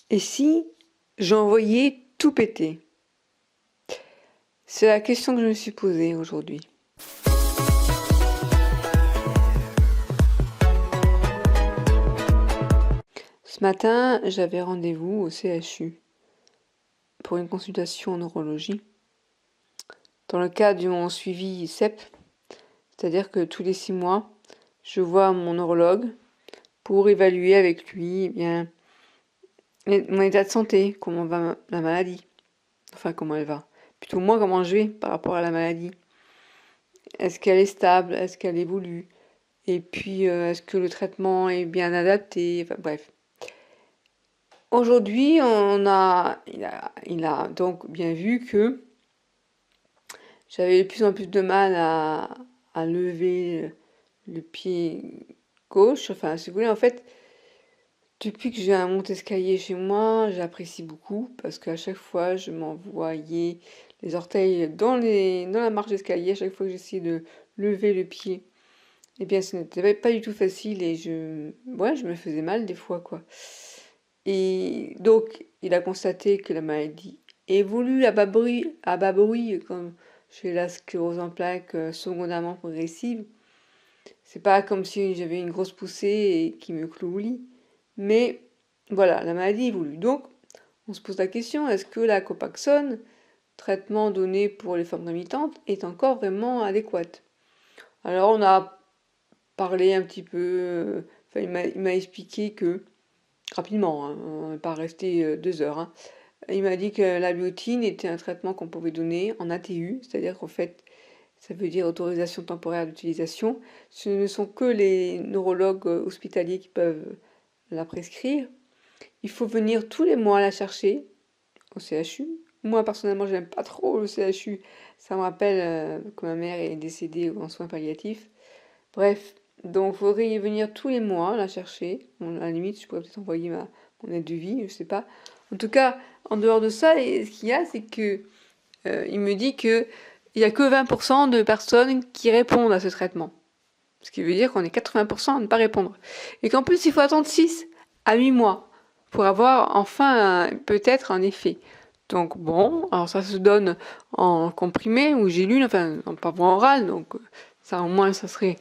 Et si j'envoyais tout péter? C'est la question que je me suis posée aujourd'hui. Ce matin, j'avais rendez-vous au CHU pour une consultation en neurologie dans le cadre de mon suivi CEP, c'est-à-dire que tous les 6 mois, je vois mon neurologue pour évaluer avec lui bien mon état de santé, comment va la maladie, enfin comment elle va, plutôt moi comment je vais par rapport à la maladie. Est-ce qu'elle est stable, est-ce qu'elle évolue, et puis est-ce que le traitement est bien adapté, enfin bref. Aujourd'hui, il a donc bien vu que j'avais de plus en plus de mal à lever le pied gauche. Enfin, si vous voulez, en fait, depuis que j'ai un monte-escalier chez moi, j'apprécie beaucoup parce qu'à chaque fois, je m'envoyais les orteils dans la marche d'escalier. À chaque fois que j'essayais de lever le pied, eh bien, ce n'était pas du tout facile et je me faisais mal des fois, quoi. Et donc, il a constaté que la maladie évolue à bas bruit, comme chez la sclérose en plaques secondairement progressive. C'est pas comme si j'avais une grosse poussée et qui me cloue au lit. Mais voilà, la maladie évolue. Donc, on se pose la question, est-ce que la Copaxone, traitement donné pour les formes rémitantes, est encore vraiment adéquate? Alors, on a parlé un petit peu, enfin, il m'a expliqué que, rapidement, hein, on n'est pas resté 2 heures, hein. Il m'a dit que la biotine était un traitement qu'on pouvait donner en ATU, c'est-à-dire qu'en fait, ça veut dire autorisation temporaire d'utilisation. Ce ne sont que les neurologues hospitaliers qui peuvent la prescrire. Il faut venir tous les mois la chercher au CHU. Moi, personnellement, j'aime pas trop le CHU. Ça me rappelle que ma mère est décédée en soins palliatifs. Bref, donc il faudrait y venir tous les mois la chercher. Bon, à la limite, je pourrais peut-être envoyer mon aide de vie, je sais pas. En tout cas, en dehors de ça, ce qu'il y a, c'est que il me dit que il y a que 20% de personnes qui répondent à ce traitement. Ce qui veut dire qu'on est 80% à ne pas répondre. Et qu'en plus, il faut attendre 6 à 8 mois pour avoir enfin peut-être un effet. Donc bon, alors ça se donne en comprimé ou gélule, enfin en par voie orale, donc ça au moins ça serait,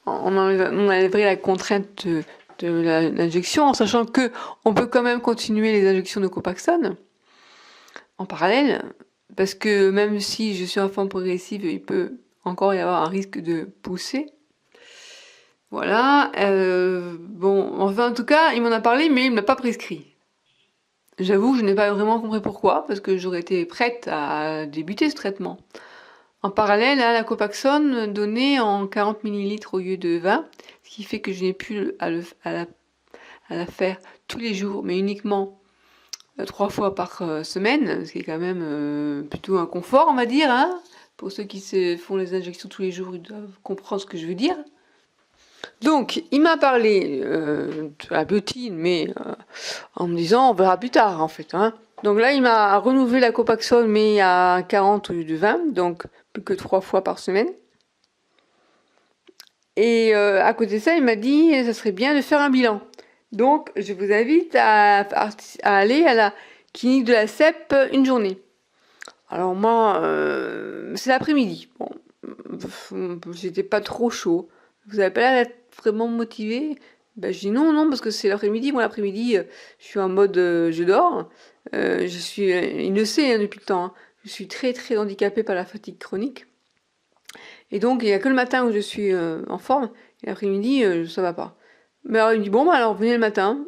on enlèverait la contrainte de l'injection, en sachant que on peut quand même continuer les injections de Copaxone en parallèle, parce que même si je suis en forme progressive, il peut encore y avoir un risque de pousser. Voilà, bon, enfin en tout cas, il m'en a parlé, mais il ne m'a pas prescrit. J'avoue que je n'ai pas vraiment compris pourquoi, parce que j'aurais été prête à débuter ce traitement. En parallèle, à la Copaxone donnée en 40 ml au lieu de 20, ce qui fait que je n'ai plus à la faire tous les jours, mais uniquement 3 fois par semaine, ce qui est quand même plutôt un confort, on va dire, hein. Pour ceux qui se font les injections tous les jours, ils doivent comprendre ce que je veux dire. Donc, il m'a parlé de la biotine, mais en me disant on verra plus tard en fait, hein. Donc là, il m'a renouvelé la Copaxone, mais à 40 au lieu de 20, donc plus que 3 fois par semaine. Et à côté de ça, il m'a dit ça serait bien de faire un bilan. Donc, je vous invite à aller à la clinique de la CEP une journée. Alors moi, c'est l'après-midi. Bon, j'étais pas trop chaud. Vous avez pas l'air d'être vraiment motivé? Ben, je dis non, non, parce que c'est l'après-midi. Moi, l'après-midi, je suis en mode je dors. Il le sait hein, depuis le temps, hein. Je suis très très handicapée par la fatigue chronique. Et donc, il n'y a que le matin où je suis en forme. Et l'après-midi, ça va pas. Mais alors, il me dit bon, bah, alors venez le matin.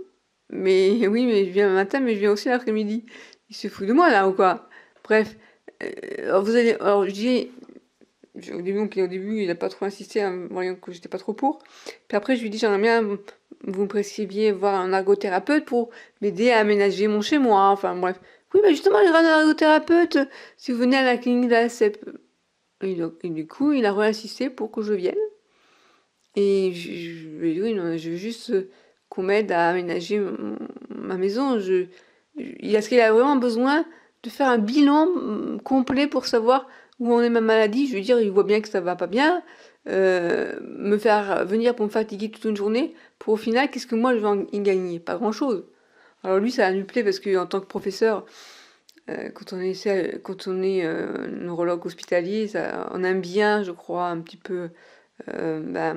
Mais oui, mais je viens le matin, mais je viens aussi l'après-midi. Il se fout de moi là ou quoi? Bref. Alors, alors je dis, au début, il n'a pas trop insisté, voyant que j'étais pas trop pour. Puis après, je lui dis, j'aimerais bien vous me prescriviez voir un ergothérapeute pour m'aider à aménager mon chez moi. Enfin bref. Oui, bah justement, il y aura un ergothérapeute si vous venez à la clinique de la CEP. Et du coup, il a réinsisté pour que je vienne. Et je lui ai dit, oui, non, je veux juste qu'on m'aide à aménager ma maison. Est-ce qu'il a vraiment besoin de faire un bilan complet pour savoir où en est ma maladie? Je veux dire, il voit bien que ça va pas bien. Me faire venir pour me fatiguer toute une journée, pour au final, qu'est-ce que moi je vais y gagner? Pas grand-chose. Alors lui, ça lui plaît parce qu'en tant que professeur, quand on est neurologue hospitalier, on aime bien, je crois, un petit peu, bah,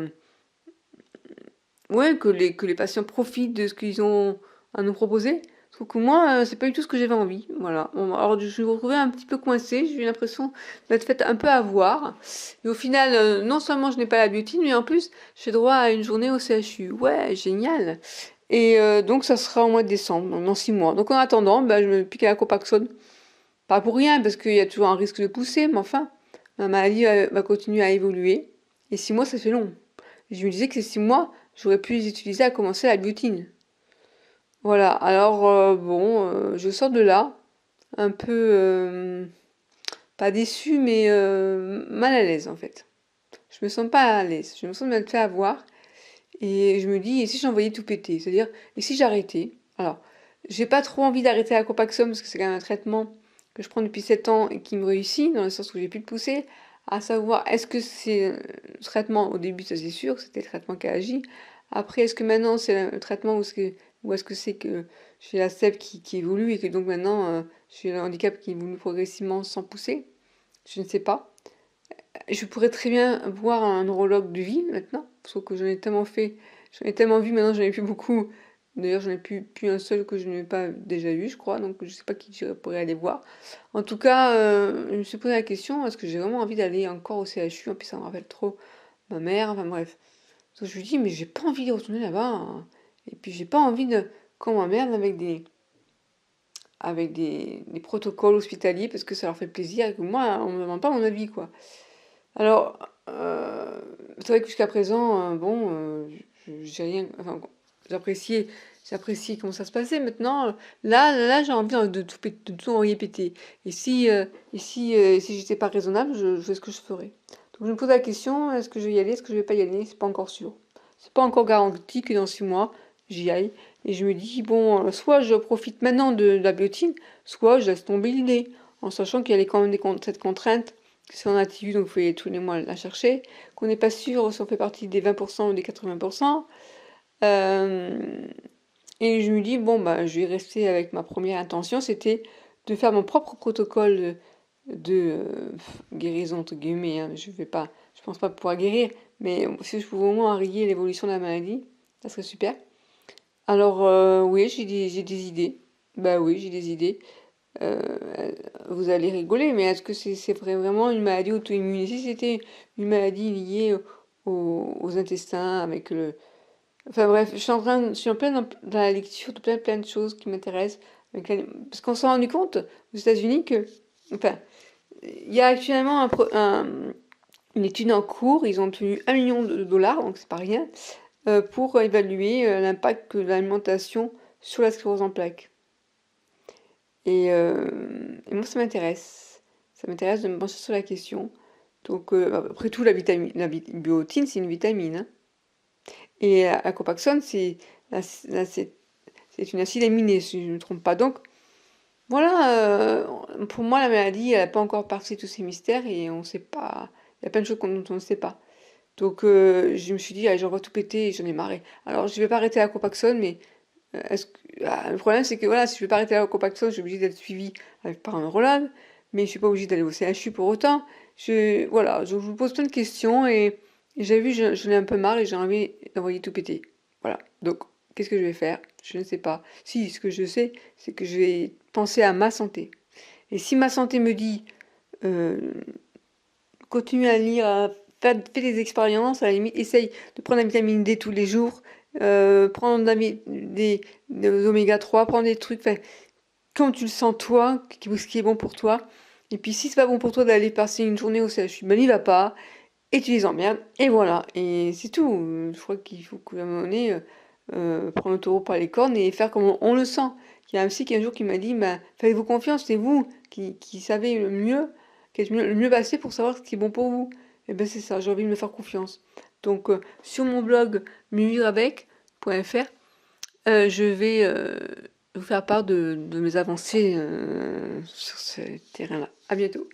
ouais, que les patients profitent de ce qu'ils ont à nous proposer. Sauf que moi, c'est pas du tout ce que j'avais envie. Voilà. Bon, alors je me retrouvais un petit peu coincée. J'ai eu l'impression d'être faite un peu avoir. Et au final, non seulement je n'ai pas la biotine, mais en plus, j'ai droit à une journée au CHU. Ouais, génial. Et donc ça sera au mois de décembre, dans 6 mois. Donc en attendant, bah, je me pique à la Copaxone. Pas pour rien, parce qu'il y a toujours un risque de pousser, mais enfin, ma maladie va continuer à évoluer. Et 6 mois, ça fait long. Je me disais que ces 6 mois, j'aurais pu les utiliser à commencer la biotine. Voilà, alors bon, je sors de là, un peu, pas déçue, mais mal à l'aise en fait. Je me sens pas à l'aise, je me sens de m'être fait avoir, et je me dis, et si j'envoyais tout péter? C'est-à-dire, et si j'arrêtais? Alors, j'ai pas trop envie d'arrêter la Copaxone, parce que c'est quand même un traitement que je prends depuis 7 ans et qui me réussit, dans le sens où j'ai pu le pousser, à savoir, est-ce que c'est le traitement, au début ça c'est sûr, c'était le traitement qui a agi, après est-ce que maintenant c'est le traitement ou est-ce que c'est que j'ai la SEP qui évolue et que donc maintenant j'ai le handicap qui évolue progressivement sans pousser? Je ne sais pas. Je pourrais très bien voir un neurologue de vie maintenant, sauf que j'en ai tellement fait, j'en ai tellement vu, maintenant j'en ai plus beaucoup. D'ailleurs, j'en ai plus un seul que je n'ai pas déjà vu, je crois, donc je sais pas qui je pourrais aller voir. En tout cas, je me suis posé la question, est-ce que j'ai vraiment envie d'aller encore au CHU? En plus, ça me rappelle trop ma mère, enfin bref. Donc je lui dis, mais j'ai pas envie de retourner là-bas, hein. Et puis j'ai pas envie de qu'on m'emmerde avec des protocoles hospitaliers parce que ça leur fait plaisir et que moi, on me demande pas mon avis, quoi. Alors, c'est vrai que jusqu'à présent, bon, j'ai rien, enfin, j'appréciais comment ça se passait. Maintenant, là, j'ai envie de tout envoyer péter. Et si j'étais pas raisonnable, je fais ce que je ferais. Donc je me pose la question, est-ce que je vais y aller, est-ce que je vais pas y aller? C'est pas encore sûr. C'est pas encore garanti que dans 6 mois, j'y aille. Et je me dis, bon, soit je profite maintenant de la biotine, soit je laisse tomber l'idée, en sachant qu'il y a quand même cette contrainte c'est en ATU, donc il faut aller tous les mois la chercher, qu'on n'est pas sûr si on fait partie des 20% ou des 80%. Euh, et je me dis, bon, bah, je vais rester avec ma première intention, c'était de faire mon propre protocole de guérison, entre guillemets, hein. Je pense pas pouvoir guérir, mais si je pouvais au moins enrayer l'évolution de la maladie, ça serait super. Alors, oui, j'ai des idées. Bah oui, j'ai des idées. Euh, Vous allez rigoler, mais est-ce que c'est vraiment une maladie auto-immune? Si c'était une maladie liée aux intestins, avec le... Enfin bref, je suis en plein dans la lecture de plein de choses qui m'intéressent. Parce qu'on s'est rendu compte aux États-Unis que... Enfin, il y a actuellement une étude en cours, ils ont obtenu 1 million de dollars, donc c'est pas rien, pour évaluer l'impact de l'alimentation sur la sclérose en plaques. Et moi, ça m'intéresse. Ça m'intéresse de me pencher sur la question. Donc, après tout, la biotine, c'est une vitamine, hein. Et la Copaxone, c'est une acide aminé, si je ne me trompe pas. Donc, voilà, pour moi, la maladie, elle n'a pas encore percé tous ses mystères et on ne sait pas. Il y a plein de choses dont on ne sait pas. Donc, je me suis dit, allez, j'envoie tout péter et j'en ai marre. Alors, je ne vais pas arrêter la Copaxone, mais le problème, c'est que voilà, si je veux pas arrêter la Copaxone, je suis obligée d'être suivie par un neurologue, mais je suis pas obligée d'aller au CHU pour autant. Voilà, je vous pose plein de questions et j'ai vu, j'en ai un peu marre et j'ai envie d'envoyer tout péter. Voilà. Donc, qu'est-ce que je vais faire? Je ne sais pas. Si, ce que je sais, c'est que je vais penser à ma santé. Et si ma santé me dit, euh, continue à lire, fais des expériences, à la limite, essaye de prendre la vitamine D tous les jours, prendre des oméga 3, prendre des trucs, enfin, comme tu le sens toi, ce qui est bon pour toi. Et puis si c'est pas bon pour toi d'aller passer une journée au CHU, ben n'y va pas, et tu les emmerdes, et voilà. Et c'est tout. Je crois qu'il faut qu'à un moment donné, prendre le taureau par les cornes et faire comme on le sent. Il y a un psy qui un jour qui m'a dit, bah, faites-vous confiance, c'est vous qui savez le mieux, qui êtes le mieux passé pour savoir ce qui est bon pour vous. Et ben c'est ça, j'ai envie de me faire confiance. Donc sur mon blog mieux-vivre-avec.fr, je vais vous faire part de mes avancées sur ce terrain-là. À bientôt.